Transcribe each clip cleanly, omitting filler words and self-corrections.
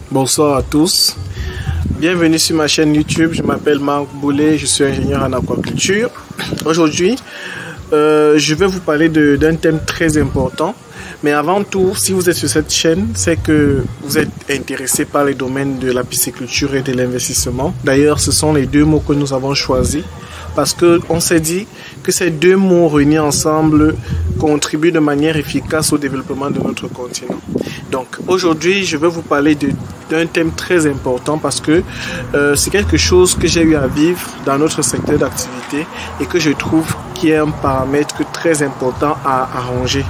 Bonsoir à tous, bienvenue sur ma chaîne YouTube. Je m'appelle Marc Boulet, je suis ingénieur en aquaculture. Aujourd'hui, je vais vous parler d'un thème très important. Mais avant tout, si vous êtes sur cette chaîne, c'est que vous êtes intéressé par les domaines de la pisciculture et de l'investissement. D'ailleurs, ce sont les deux mots que nous avons choisis parce qu'on s'est dit que ces deux mots réunis ensemble contribuent de manière efficace au développement de notre continent. Donc aujourd'hui, je vais vous parler d'un thème très important parce que c'est quelque chose que j'ai eu à vivre dans notre secteur d'activité et que je trouve qui est un paramètre très important à arranger.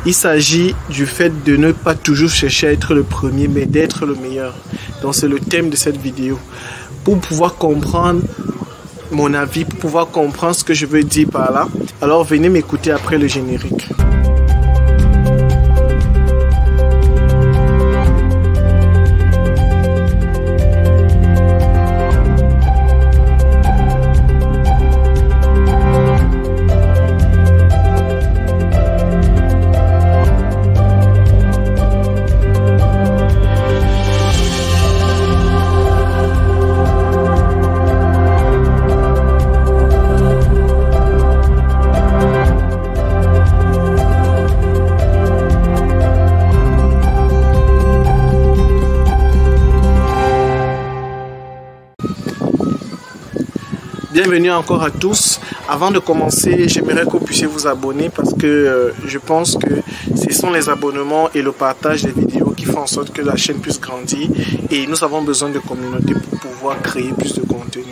Il s'agit du fait de ne pas toujours chercher à être le premier, mais d'être le meilleur. Donc c'est le thème de cette vidéo. Pour pouvoir comprendre mon avis, pour pouvoir comprendre ce que je veux dire par là, alors venez m'écouter après le générique. Bienvenue encore à tous. Avant de commencer, j'aimerais que vous puissiez vous abonner parce que je pense que ce sont les abonnements et le partage des vidéos qui font en sorte que la chaîne puisse grandir et nous avons besoin de communauté pour pouvoir créer plus de contenu.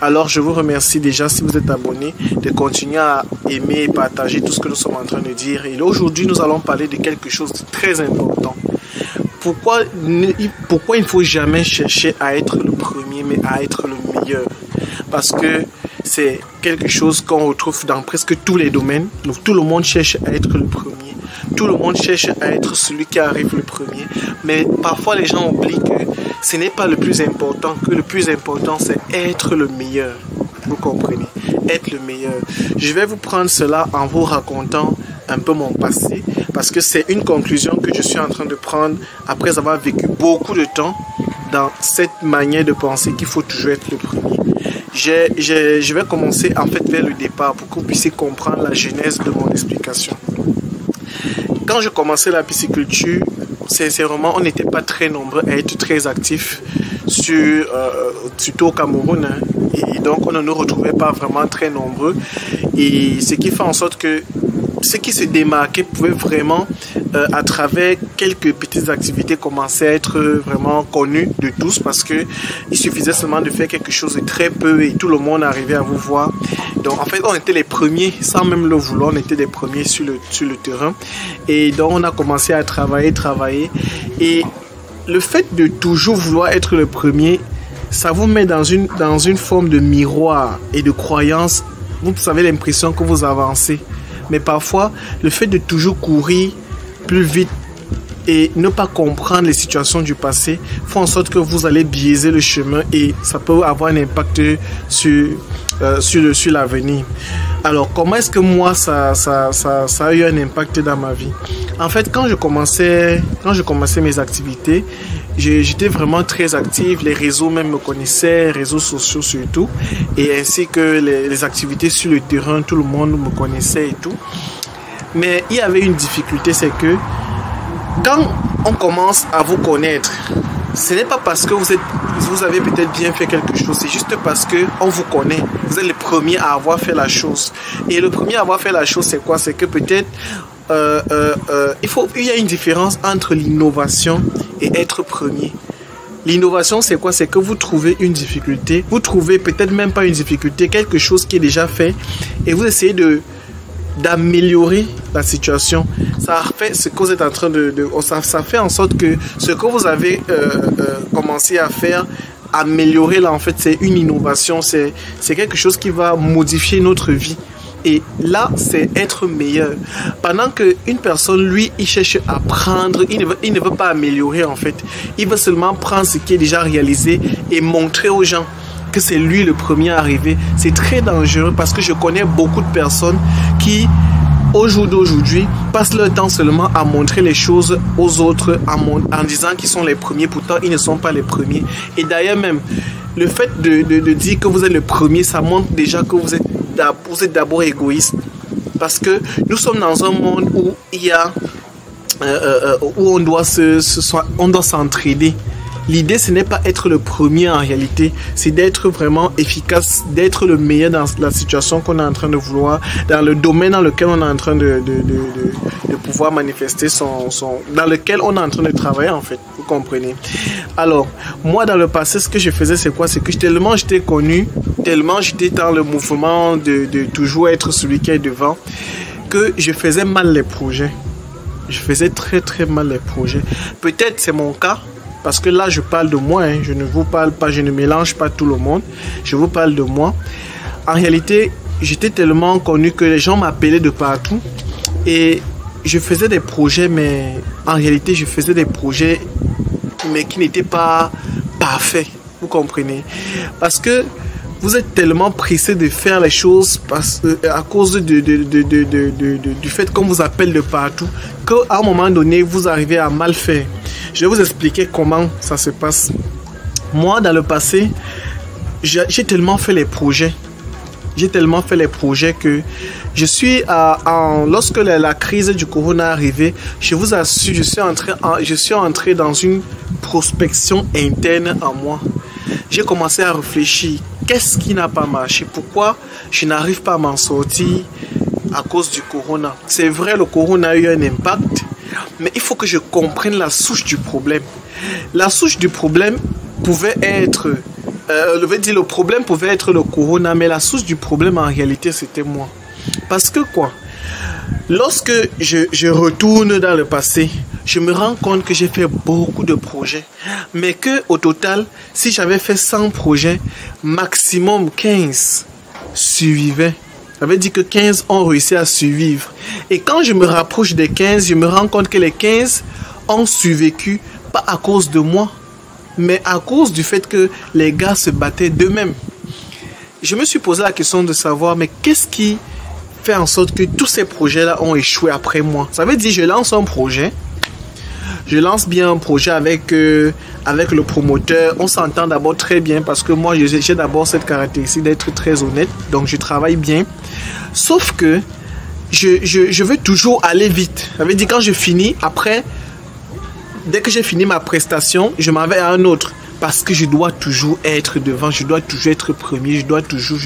Alors je vous remercie déjà si vous êtes abonné de continuer à aimer et partager tout ce que nous sommes en train de dire. Et aujourd'hui nous allons parler de quelque chose de très important. Pourquoi il ne faut jamais chercher à être le premier mais à être le meilleur? Parce que c'est quelque chose qu'on retrouve dans presque tous les domaines. Donc, tout le monde cherche à être le premier. Tout le monde cherche à être celui qui arrive le premier. Mais parfois, les gens oublient que ce n'est pas le plus important. Que le plus important, c'est être le meilleur. Vous comprenez? Être le meilleur. Je vais vous prendre cela en vous racontant un peu mon passé. Parce que c'est une conclusion que je suis en train de prendre après avoir vécu beaucoup de temps dans cette manière de penser qu'il faut toujours être le premier. Je vais commencer en fait vers le départ pour que vous puissiez comprendre la genèse de mon explication. Quand je commençais la pisciculture, sincèrement, on n'était pas très nombreux à être très actifs surtout au Cameroun. Et donc, on ne nous retrouvait pas vraiment très nombreux. Et ce qui fait en sorte que ce qui se démarquait pouvait vraiment, à travers quelques petites activités, commencer à être vraiment connu de tous parce que il suffisait seulement de faire quelque chose de très peu et tout le monde arrivait à vous voir. Donc en fait, on était les premiers, sans même le vouloir, on était les premiers sur le terrain. Et donc on a commencé à travailler. Et le fait de toujours vouloir être le premier, ça vous met dans une forme de miroir et de croyance. Vous avez l'impression que vous avancez. Mais parfois, le fait de toujours courir plus vite et ne pas comprendre les situations du passé fait en sorte que vous allez biaiser le chemin et ça peut avoir un impact sur l'avenir. Alors, comment est-ce que moi, ça a eu un impact dans ma vie? En fait, quand je commençais mes activités, j'étais vraiment très actif. Les réseaux même me connaissaient, réseaux sociaux surtout. Et ainsi que les activités sur le terrain, tout le monde me connaissait et tout. Mais il y avait une difficulté, c'est que quand on commence à vous connaître, ce n'est pas parce que vous avez peut-être bien fait quelque chose, c'est juste parce qu'on vous connaît. Vous êtes le premier à avoir fait la chose. Et le premier à avoir fait la chose, c'est quoi? C'est que peut-être il y a une différence entre l'innovation et être premier. L'innovation, c'est quoi? C'est que vous trouvez une difficulté. Vous trouvez peut-être même pas une difficulté, quelque chose qui est déjà fait. Et vous essayez d'améliorer la situation. Ça fait ce que vous êtes en train ça fait en sorte que ce que vous avez commencé à faire, améliorer là, en fait, c'est une innovation. C'est quelque chose qui va modifier notre vie. Et là, c'est être meilleur. Pendant qu'une personne, lui, il cherche à prendre, il ne veut pas améliorer en fait. Il veut seulement prendre ce qui est déjà réalisé et montrer aux gens que c'est lui le premier à arriver. C'est très dangereux parce que je connais beaucoup de personnes qui au jour d'aujourd'hui, passent leur temps seulement à montrer les choses aux autres en disant qu'ils sont les premiers. Pourtant, ils ne sont pas les premiers. Et d'ailleurs même, le fait de dire que vous êtes le premier, ça montre déjà que vous êtes d'abord égoïste. Parce que nous sommes dans un monde où il y a où on doit s'entraider. L'idée, ce n'est pas être le premier en réalité, c'est d'être vraiment efficace, d'être le meilleur dans la situation qu'on est en train de vouloir, dans le domaine dans lequel on est en train de pouvoir manifester dans lequel on est en train de travailler en fait, vous comprenez. Alors, moi dans le passé, ce que je faisais, c'est quoi? C'est que tellement j'étais connu, tellement j'étais dans le mouvement de toujours être celui qui est devant, que je faisais mal les projets. Je faisais très très mal les projets. Peut-être c'est mon cas, parce que là je parle de moi, hein. Je ne vous parle pas, je ne mélange pas tout le monde, je vous parle de moi. En réalité, j'étais tellement connu que les gens m'appelaient de partout et je faisais des projets, mais en réalité je faisais des projets mais qui n'étaient pas parfaits, vous comprenez, parce que vous êtes tellement pressé de faire les choses à cause du fait qu'on vous appelle de partout, qu'à un moment donné, vous arrivez à mal faire. Je vais vous expliquer comment ça se passe. Moi, dans le passé, j'ai tellement fait les projets. J'ai tellement fait les projets que je suis lorsque la crise du corona est arrivée, je vous assure, je suis entré dans une prospection interne en moi. J'ai commencé à réfléchir. Qu'est-ce qui n'a pas marché? Pourquoi je n'arrive pas à m'en sortir à cause du corona? C'est vrai, le corona a eu un impact, mais il faut que je comprenne la souche du problème. La souche du problème pouvait être... le problème pouvait être le corona, mais la source du problème en réalité c'était moi. Parce que quoi? Lorsque je retourne dans le passé, je me rends compte que j'ai fait beaucoup de projets, mais que au total, si j'avais fait 100 projets, maximum 15 survivaient. Ça veut dire que 15 ont réussi à survivre. Et quand je me rapproche des 15, je me rends compte que les 15 ont survécu, pas à cause de moi, mais à cause du fait que les gars se battaient d'eux-mêmes. Je me suis posé la question de savoir, mais qu'est-ce qui fait en sorte que tous ces projets-là ont échoué après moi? Ça veut dire, je lance un projet, je lance bien un projet avec le promoteur, on s'entend d'abord très bien parce que moi, j'ai d'abord cette caractéristique d'être très honnête, donc je travaille bien. Sauf que je veux toujours aller vite. Ça veut dire, quand je finis, après... Dès que j'ai fini ma prestation, je m'en vais à un autre. Parce que je dois toujours être devant, je dois toujours être premier, je dois toujours.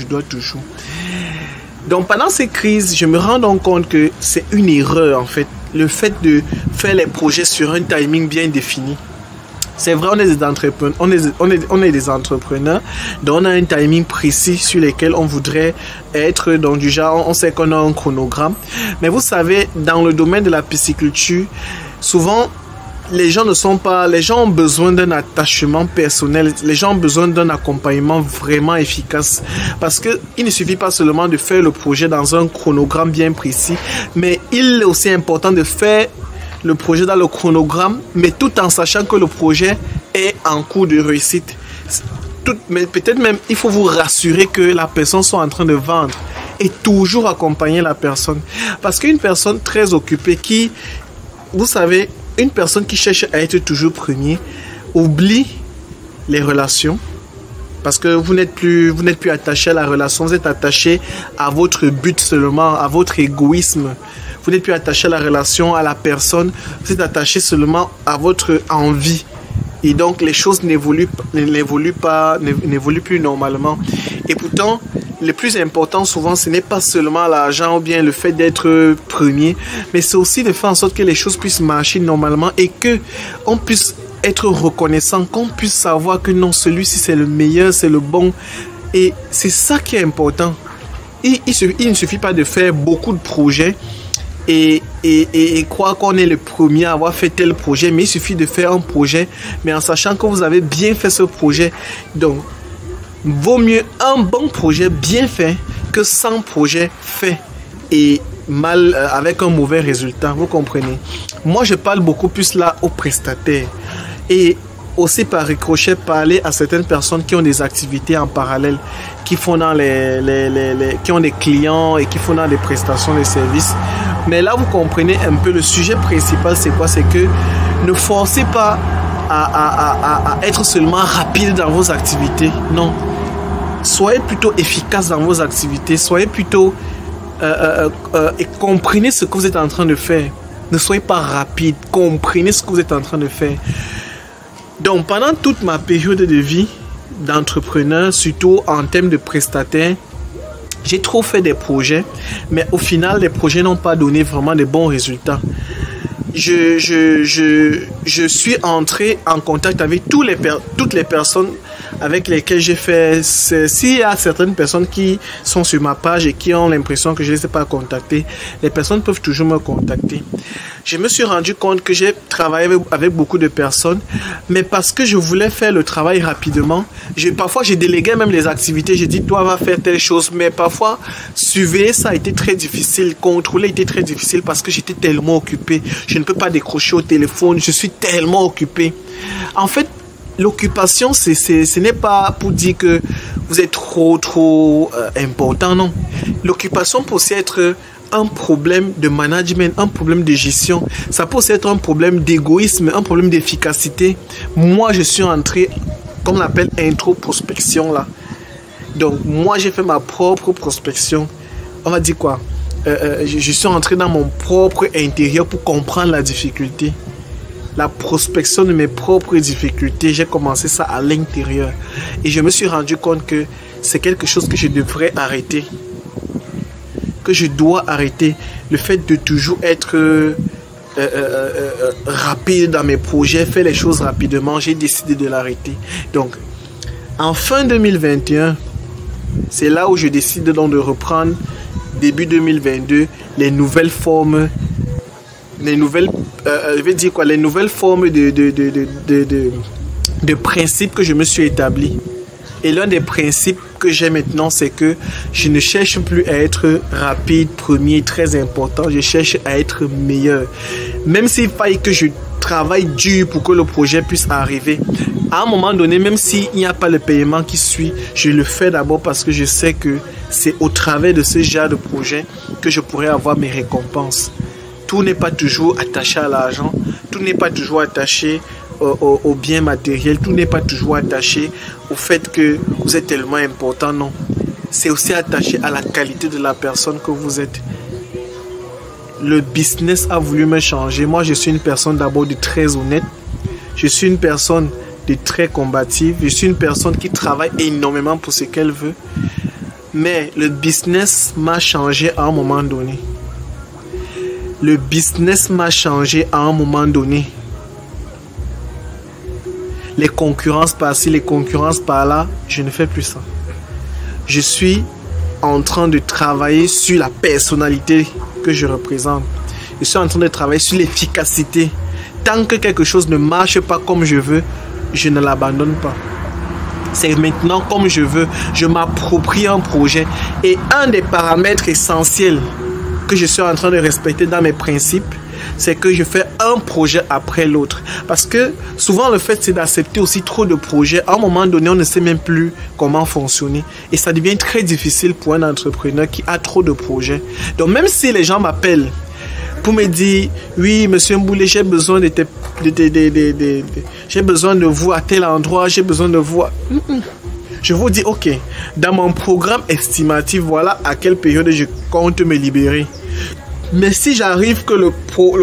Donc pendant ces crises, je me rends donc compte que c'est une erreur en fait. Le fait de faire les projets sur un timing bien défini. C'est vrai, on est des entrepreneurs, on est des entrepreneurs, donc on a un timing précis sur lequel on voudrait être, donc du genre, on sait qu'on a un chronogramme. Mais vous savez, dans le domaine de la pisciculture, souvent, les gens ont besoin d'un attachement personnel, les gens ont besoin d'un accompagnement vraiment efficace. Parce que il ne suffit pas seulement de faire le projet dans un chronogramme bien précis, mais il est aussi important de faire le projet dans le chronogramme, mais tout en sachant que le projet est en cours de réussite. Mais peut-être même, il faut vous rassurer que la personne soit en train de vendre et toujours accompagner la personne. Parce qu'une personne très occupée vous savez, une personne qui cherche à être toujours premier oublie les relations, parce que vous n'êtes plus attaché à la relation, vous êtes attaché à votre but seulement, à votre égoïsme. Vous n'êtes plus attaché à la relation, à la personne, vous êtes attaché seulement à votre envie. Et donc les choses n'évoluent plus normalement. Et pourtant, le plus important souvent, ce n'est pas seulement l'argent ou bien le fait d'être premier, mais c'est aussi de faire en sorte que les choses puissent marcher normalement et que on puisse être reconnaissant, qu'on puisse savoir que non, celui-ci c'est le meilleur, c'est le bon. Et c'est ça qui est important. Il ne suffit pas de faire beaucoup de projets et croire qu'on est le premier à avoir fait tel projet, mais il suffit de faire un projet, mais en sachant que vous avez bien fait ce projet. Donc, vaut mieux un bon projet bien fait que 100 projets faits et mal avec un mauvais résultat, vous comprenez. Moi, je parle beaucoup plus là aux prestataires et aussi par ricochet parler à certaines personnes qui ont des activités en parallèle, qui font qui ont des clients et qui font dans des prestations de services. Mais là, vous comprenez un peu le sujet principal, c'est quoi? C'est que ne forcez pas à être seulement rapide dans vos activités. Non. Soyez plutôt efficace dans vos activités. Soyez plutôt... et comprenez ce que vous êtes en train de faire. Ne soyez pas rapide. Comprenez ce que vous êtes en train de faire. Donc, pendant toute ma période de vie d'entrepreneur, surtout en termes de prestataire, j'ai trop fait des projets, mais au final, les projets n'ont pas donné vraiment de bons résultats. Je suis entré en contact avec toutes les personnes avec lesquelles j'ai fait. S'il y a certaines personnes qui sont sur ma page et qui ont l'impression que je ne les ai pas contactées, les personnes peuvent toujours me contacter. Je me suis rendu compte que j'ai travaillé avec beaucoup de personnes, mais parce que je voulais faire le travail rapidement, parfois j'ai délégué même les activités, j'ai dit toi va faire telle chose, mais parfois surveiller ça a été très difficile, contrôler était très difficile parce que j'étais tellement occupé, je ne peux pas décrocher au téléphone, je suis tellement occupé. En fait, l'occupation, ce n'est pas pour dire que vous êtes trop important, non. L'occupation peut aussi être un problème de management, un problème de gestion. Ça peut aussi être un problème d'égoïsme, un problème d'efficacité. Moi, je suis entré, comme on appelle, introspection là. Donc, moi, j'ai fait ma propre prospection. On va dire quoi? Je suis entré dans mon propre intérieur pour comprendre la difficulté. La prospection de mes propres difficultés, j'ai commencé ça à l'intérieur. Et je me suis rendu compte que c'est quelque chose que je devrais arrêter. Que je dois arrêter. Le fait de toujours être rapide dans mes projets, faire les choses rapidement, j'ai décidé de l'arrêter. Donc, en fin 2021, c'est là où je décide donc de reprendre, début 2022, les nouvelles formes, les nouvelles formes de principes que je me suis établi. Et l'un des principes que j'ai maintenant, c'est que je ne cherche plus à être rapide, premier, très important. Je cherche à être meilleur. Même s'il faille que je travaille dur pour que le projet puisse arriver. À un moment donné, même s'il n'y a pas le paiement qui suit, je le fais d'abord parce que je sais que c'est au travers de ce genre de projet que je pourrai avoir mes récompenses. Tout n'est pas toujours attaché à l'argent. Tout n'est pas toujours attaché au bien matériel, tout n'est pas toujours attaché au fait que vous êtes tellement important, non. C'est aussi attaché à la qualité de la personne que vous êtes. Le business a voulu me changer. Moi, je suis une personne d'abord de très honnête. Je suis une personne de très combative. Je suis une personne qui travaille énormément pour ce qu'elle veut. Mais le business m'a changé à un moment donné. Le business m'a changé à un moment donné. Les concurrences par-ci, les concurrences par-là, je ne fais plus ça. Je suis en train de travailler sur la personnalité que je représente. Je suis en train de travailler sur l'efficacité. Tant que quelque chose ne marche pas comme je veux, je ne l'abandonne pas. C'est maintenant comme je veux. Je m'approprie un projet. Et un des paramètres essentiels que je suis en train de respecter dans mes principes, c'est que je fais un projet après l'autre. Parce que souvent le fait c'est d'accepter aussi trop de projets. À un moment donné, on ne sait même plus comment fonctionner. Et ça devient très difficile pour un entrepreneur qui a trop de projets. Donc même si les gens m'appellent pour me dire, oui, monsieur Mboulé, j'ai besoin j'ai besoin de vous à tel endroit, j'ai besoin de vous. Je vous dis, ok, dans mon programme estimatif, voilà à quelle période je compte me libérer. Mais si j'arrive que le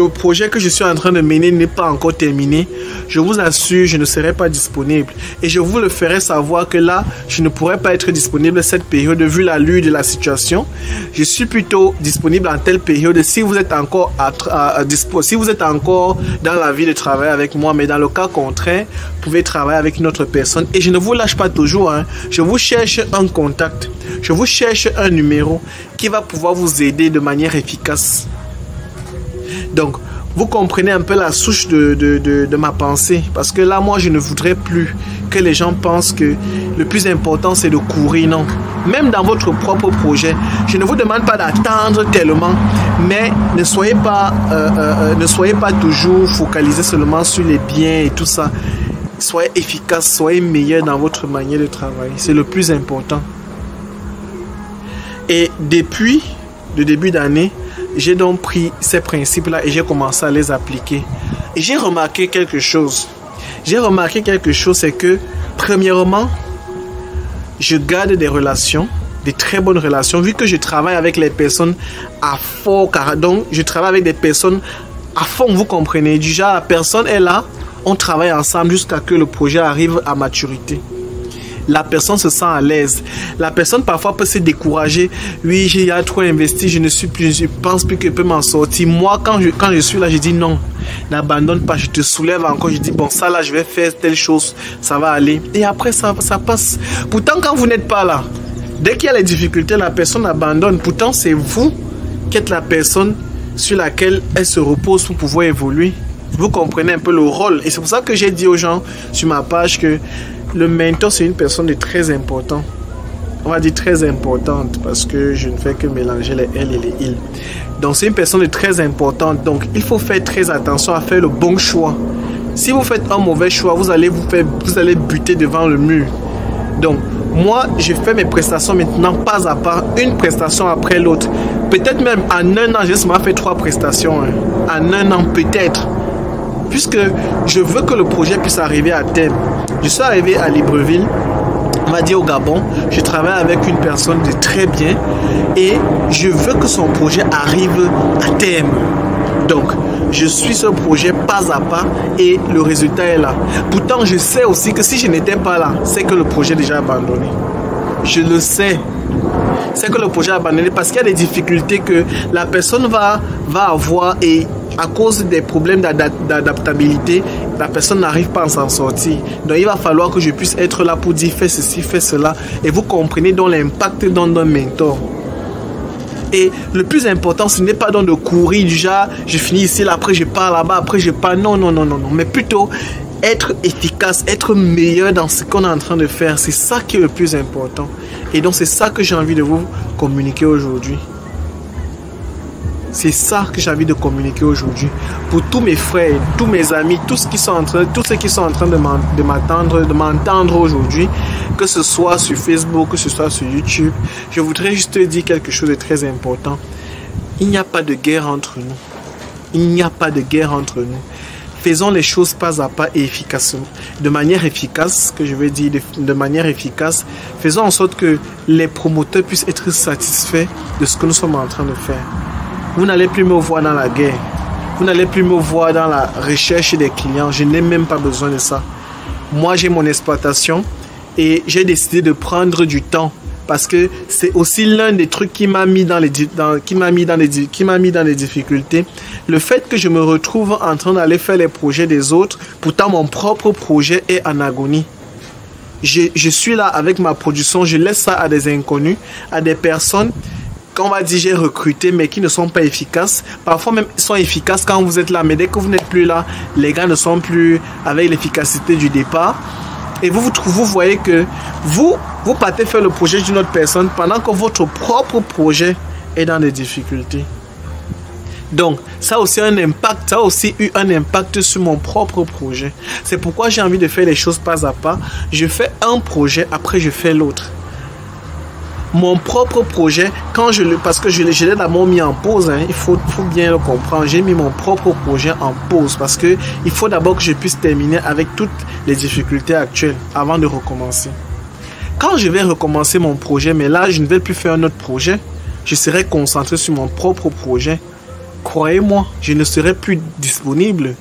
projet que je suis en train de mener n'est pas encore terminé, je vous assure, je ne serai pas disponible. Et je vous le ferai savoir que là, je ne pourrai pas être disponible cette période vu l'allure de la situation. Je suis plutôt disponible en telle période si vous êtes encore si vous êtes encore dans la vie de travailler avec moi. Mais dans le cas contraire, vous pouvez travailler avec une autre personne. Et je ne vous lâche pas toujours, hein. Je vous cherche un contact. Je vous cherche un numéro qui va pouvoir vous aider de manière efficace. Donc, vous comprenez un peu la souche de ma pensée. Parce que là, moi, je ne voudrais plus que les gens pensent que le plus important, c'est de courir. Non. Même dans votre propre projet, je ne vous demande pas d'attendre tellement. Mais ne soyez pas toujours focalisé seulement sur les biens et tout ça. Soyez efficace, soyez meilleur dans votre manière de travailler. C'est le plus important. Et depuis le début d'année, j'ai donc pris ces principes-là et j'ai commencé à les appliquer. Et j'ai remarqué quelque chose. C'est que, premièrement, je garde des relations, des très bonnes relations, vu que je travaille avec les personnes à fort, donc je travaille avec des personnes à fond, vous comprenez. Du genre, la personne est là, on travaille ensemble jusqu'à ce que le projet arrive à maturité. La personne se sent à l'aise. La personne parfois peut se décourager. Oui, j'ai trop investi, je pense plus que je peux m'en sortir. Moi, quand je suis là, je dis non, n'abandonne pas, je te soulève encore. Je dis bon, ça là, je vais faire telle chose, ça va aller. Et après, ça passe. Pourtant, quand vous n'êtes pas là, dès qu'il y a les difficultés, la personne abandonne. Pourtant, c'est vous qui êtes la personne sur laquelle elle se repose pour pouvoir évoluer. Vous comprenez un peu le rôle. Et c'est pour ça que j'ai dit aux gens sur ma page que le mentor, c'est une personne de très importante. On va dire très importante parce que je ne fais que mélanger les elle et les il. Donc, c'est une personne de très importante. Donc, il faut faire très attention à faire le bon choix. Si vous faites un mauvais choix, vous allez buter devant le mur. Donc, moi, je fais mes prestations maintenant pas à pas, une prestation après l'autre. Peut-être même en un an, j'ai seulement fait 3 prestations. En un an, peut-être. Puisque je veux que le projet puisse arriver à terme. Je suis arrivé à Libreville, on va dire au Gabon. Je travaille avec une personne de très bien et je veux que son projet arrive à terme. Donc, je suis ce projet pas à pas et le résultat est là. Pourtant, je sais aussi que si je n'étais pas là, c'est que le projet est déjà abandonné. Je le sais. C'est que le projet est abandonné parce qu'il y a des difficultés que la personne va avoir et à cause des problèmes d'adaptabilité, la personne n'arrive pas à s'en sortir. Donc, il va falloir que je puisse être là pour dire fais ceci, fais cela. Et vous comprenez donc l'impact d'un mentor. Et le plus important, ce n'est pas donc de courir du genre, je finis ici, là, après je pars là-bas, après je pars. Non. Mais plutôt être efficace, être meilleur dans ce qu'on est en train de faire. C'est ça qui est le plus important. Et donc, c'est ça que j'ai envie de vous communiquer aujourd'hui. C'est ça que j'ai envie de communiquer aujourd'hui. Pour tous mes frères, tous mes amis, tous ceux qui sont en train de m'entendre aujourd'hui, que ce soit sur Facebook, que ce soit sur YouTube, je voudrais juste dire quelque chose de très important. Il n'y a pas de guerre entre nous. Il n'y a pas de guerre entre nous. Faisons les choses pas à pas et efficacement. De manière efficace, que je vais dire de manière efficace, faisons en sorte que les promoteurs puissent être satisfaits de ce que nous sommes en train de faire. Vous n'allez plus me voir dans la guerre. Vous n'allez plus me voir dans la recherche des clients. Je n'ai même pas besoin de ça. Moi, j'ai mon exploitation et j'ai décidé de prendre du temps parce que c'est aussi l'un des trucs qui m'a mis dans les difficultés. Le fait que je me retrouve en train d'aller faire les projets des autres, pourtant mon propre projet est en agonie. Je suis là avec ma production, je laisse ça à des inconnus, à des personnes qu'on va dire j'ai recruté mais qui ne sont pas efficaces. Parfois même ils sont efficaces quand vous êtes là, mais dès que vous n'êtes plus là, les gars ne sont plus avec l'efficacité du départ. Et vous voyez que vous partez faire le projet d'une autre personne pendant que votre propre projet est dans des difficultés. Donc, ça a aussi eu un impact sur mon propre projet. C'est pourquoi j'ai envie de faire les choses pas à pas. Je fais un projet, après je fais l'autre. Mon propre projet, parce que je l'ai d'abord mis en pause, il faut bien le comprendre. J'ai mis mon propre projet en pause parce que il faut d'abord que je puisse terminer avec toutes les difficultés actuelles avant de recommencer. Quand je vais recommencer mon projet, mais là, je ne vais plus faire un autre projet, je serai concentré sur mon propre projet. Croyez-moi, je ne serai plus disponible.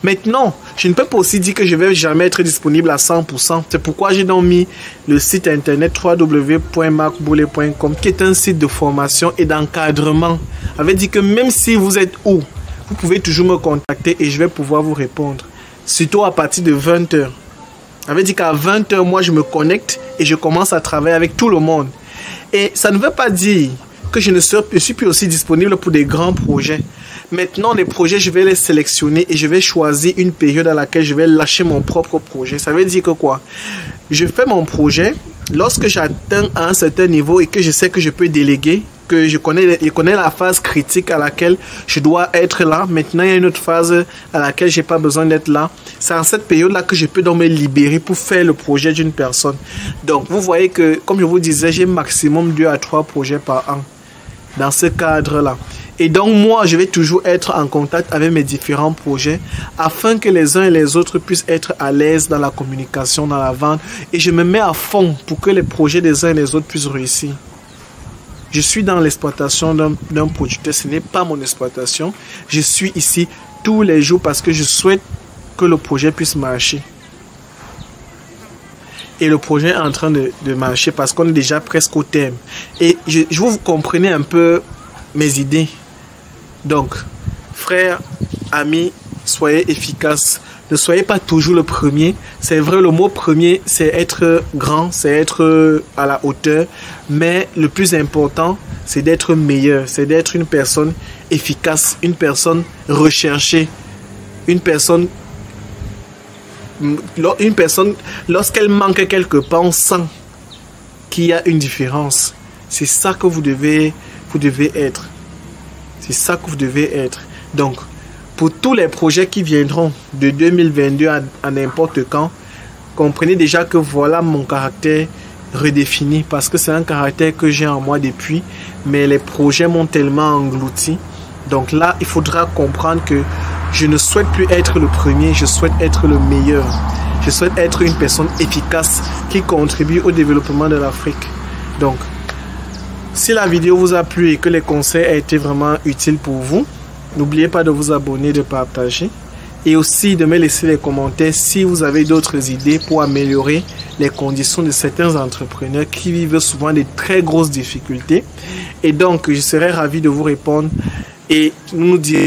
Maintenant, je ne peux pas aussi dire que je ne vais jamais être disponible à 100%. C'est pourquoi j'ai donc mis le site internet www.marcboulet.com qui est un site de formation et d'encadrement. Ça veut dire que même si vous êtes où, vous pouvez toujours me contacter et je vais pouvoir vous répondre. Surtout à partir de 20h. Ça veut dire qu'à 20h, moi je me connecte et je commence à travailler avec tout le monde. Et ça ne veut pas dire que je suis plus aussi disponible pour des grands projets. Maintenant, les projets, je vais les sélectionner et je vais choisir une période à laquelle je vais lâcher mon propre projet. Ça veut dire que quoi? Je fais mon projet lorsque j'atteins à un certain niveau et que je sais que je peux déléguer, que je connais la phase critique à laquelle je dois être là. Maintenant, il y a une autre phase à laquelle je n'ai pas besoin d'être là. C'est en cette période-là que je peux donc me libérer pour faire le projet d'une personne. Donc, vous voyez que, comme je vous disais, j'ai maximum 2 à 3 projets par an dans ce cadre-là. Et donc, moi, je vais toujours être en contact avec mes différents projets afin que les uns et les autres puissent être à l'aise dans la communication, dans la vente. Et je me mets à fond pour que les projets des uns et des autres puissent réussir. Je suis dans l'exploitation d'un producteur. Ce n'est pas mon exploitation. Je suis ici tous les jours parce que je souhaite que le projet puisse marcher. Et le projet est en train de marcher parce qu'on est déjà presque au terme. Et je veux vous compreniez un peu mes idées. Donc, frères, amis, soyez efficaces. Ne soyez pas toujours le premier. C'est vrai, le mot premier, c'est être grand, c'est être à la hauteur. Mais le plus important, c'est d'être meilleur. C'est d'être une personne efficace, une personne recherchée, une personne, lorsqu'elle manque quelque part, on sent qu'il y a une différence. C'est ça que vous devez être. C'est ça que vous devez être. Donc, pour tous les projets qui viendront de 2022 à n'importe quand, comprenez déjà que voilà mon caractère redéfini. Parce que c'est un caractère que j'ai en moi depuis. Mais les projets m'ont tellement englouti. Donc là, il faudra comprendre que je ne souhaite plus être le premier. Je souhaite être le meilleur. Je souhaite être une personne efficace qui contribue au développement de l'Afrique. Donc, si la vidéo vous a plu et que les conseils ont été vraiment utiles pour vous, n'oubliez pas de vous abonner, de partager et aussi de me laisser les commentaires si vous avez d'autres idées pour améliorer les conditions de certains entrepreneurs qui vivent souvent de très grosses difficultés. Et donc, je serai ravi de vous répondre et nous dire...